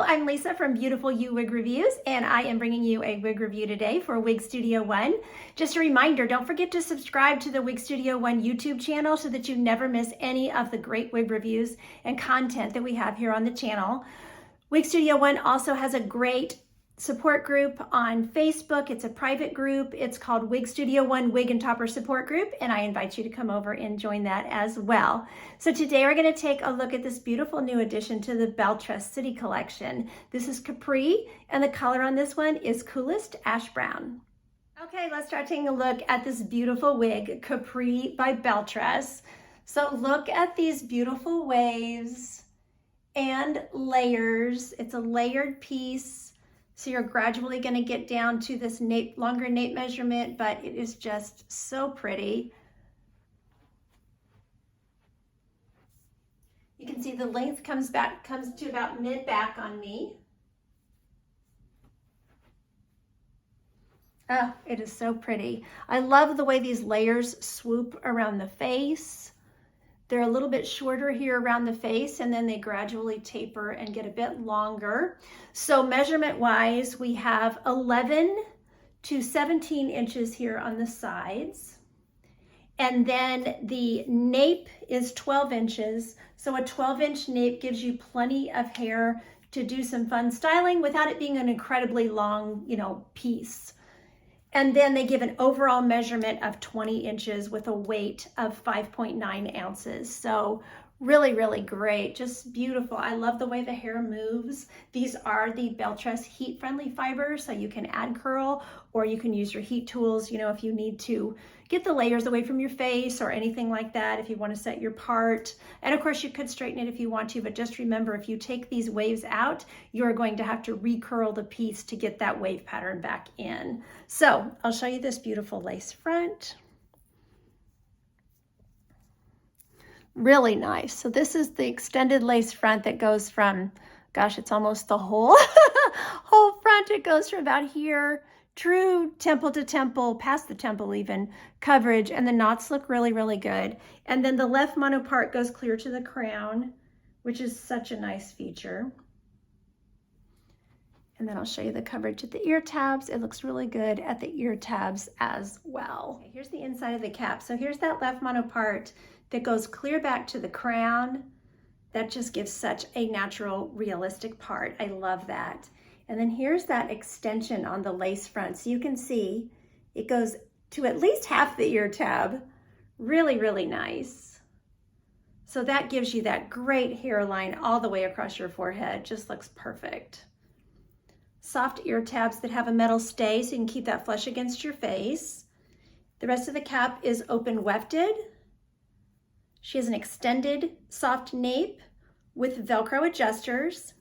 I'm Lisa from Beautiful You Wig Reviews, and I am bringing you a wig review today for Wig Studio One. Just a reminder, don't forget to subscribe to the Wig Studio One YouTube channel so that you never miss any of the great wig reviews and content that we have here on the channel. Wig Studio One also has a great support group on Facebook. It's a private group. It's called Wig Studio One Wig and Topper Support Group, and I invite you to come over and join that as well. So today we're going to take a look at this beautiful new addition to the Belle Tress City Collection. This is Capri, and the color on this one is Coolest Ash Brown. Okay, let's start taking a look at this beautiful wig, Capri by Belle Tress. So look at these beautiful waves and layers. It's a layered piece. So you're gradually going to get down to this longer nape measurement, but it is just so pretty. You can see the length comes to about mid-back on me. Oh, it is so pretty. I love the way these layers swoop around the face. They're a little bit shorter here around the face, and then they gradually taper and get a bit longer. So measurement wise, we have 11 to 17 inches here on the sides. And then the nape is 12 inches. So a 12-inch nape gives you plenty of hair to do some fun styling without it being an incredibly long, piece. And then they give an overall measurement of 20 inches with a weight of 5.9 ounces. So really, really great, just beautiful. I love the way the hair moves. These are the Belle Tress heat-friendly fibers, so you can add curl or you can use your heat tools, if you need to get the layers away from your face or anything like that, if you want to set your part. And of course you could straighten it if you want to, but just remember, if you take these waves out, you're going to have to recurl the piece to get that wave pattern back in. So I'll show you this beautiful lace front. Really nice. So this is the extended lace front that goes from, gosh, it's almost the whole front. It goes from about here, true temple to temple, past the temple even, coverage, and the knots look really, really good. And then the left mono part goes clear to the crown, which is such a nice feature. And then I'll show you the coverage at the ear tabs. It looks really good at the ear tabs as well. Okay, here's the inside of the cap. So here's that left mono part that goes clear back to the crown. That just gives such a natural, realistic part. I love that. And then here's that extension on the lace front. So you can see it goes to at least half the ear tab. Really, really nice. So that gives you that great hairline all the way across your forehead. Just looks perfect. Soft ear tabs that have a metal stay so you can keep that flush against your face. The rest of the cap is open wefted. She has an extended soft nape with Velcro adjusters,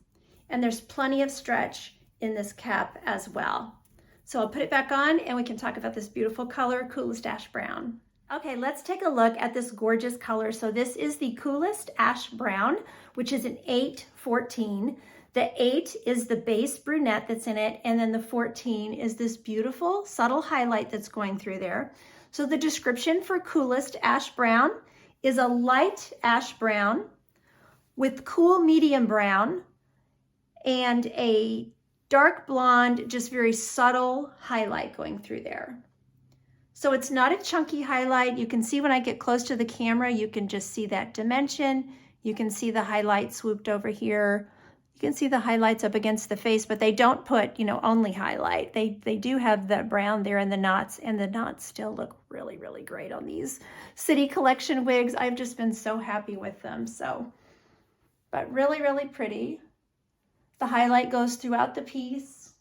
and there's plenty of stretch in this cap as well. So I'll put it back on and we can talk about this beautiful color, Coolest Ash Brown. Okay, let's take a look at this gorgeous color. So this is the Coolest Ash Brown, which is an 814. The 8 is the base brunette that's in it, and then the 14 is this beautiful subtle highlight that's going through there. So the description for Coolest Ash Brown is a light ash brown with cool medium brown and a dark blonde, just very subtle highlight going through there. So it's not a chunky highlight. You can see when I get close to the camera, you can just see that dimension. You can see the highlight swooped over here. You can see the highlights up against the face, but they don't put, only highlight. They do have the brown there in the knots, and the knots still look really, really great on these City Collection wigs. I've just been so happy with them. So, but really, really pretty. The highlight goes throughout the piece.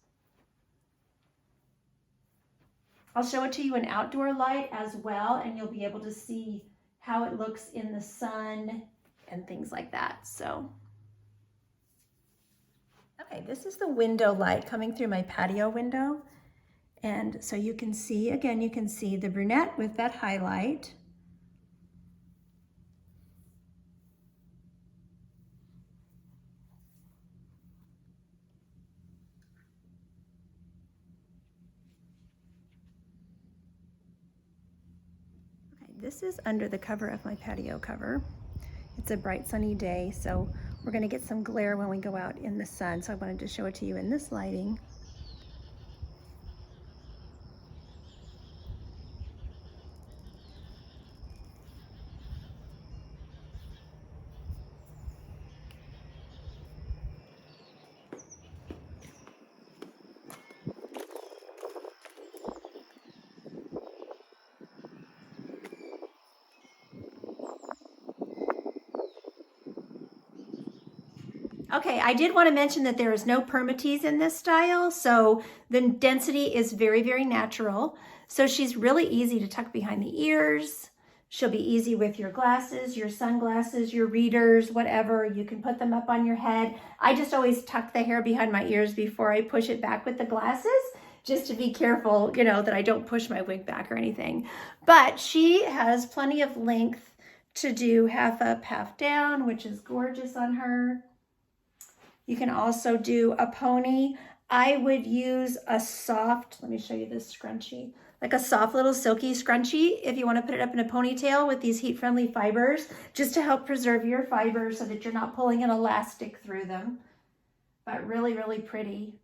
I'll show it to you in outdoor light as well, and you'll be able to see how it looks in the sun and things like that. So. Okay, this is the window light coming through my patio window. And so you can see, again, you can see the brunette with that highlight. Okay, this is under the cover of my patio cover. It's a bright sunny day, so we're gonna get some glare when we go out in the sun. So I wanted to show it to you in this lighting. Okay, I did want to mention that there is no permatease in this style, so the density is very, very natural. So she's really easy to tuck behind the ears. She'll be easy with your glasses, your sunglasses, your readers, whatever. You can put them up on your head. I just always tuck the hair behind my ears before I push it back with the glasses, just to be careful, you know, that I don't push my wig back or anything. But she has plenty of length to do half up, half down, which is gorgeous on her. You can also do a pony. I would use a soft, let me show you this scrunchie, like a soft little silky scrunchie if you want to put it up in a ponytail with these heat-friendly fibers, just to help preserve your fibers so that you're not pulling an elastic through them. But really, really pretty.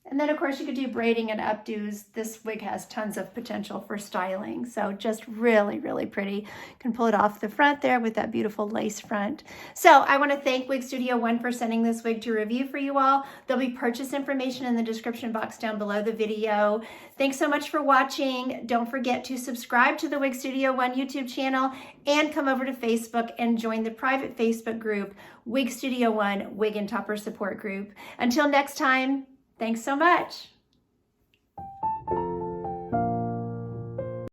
And then of course you could do braiding and updos. This wig has tons of potential for styling. So just really, really pretty. You can pull it off the front there with that beautiful lace front. So I want to thank Wig Studio One for sending this wig to review for you all. There'll be purchase information in the description box down below the video. Thanks so much for watching. Don't forget to subscribe to the Wig Studio One YouTube channel and come over to Facebook and join the private Facebook group, Wig Studio One Wig and Topper Support Group. Until next time, thanks so much.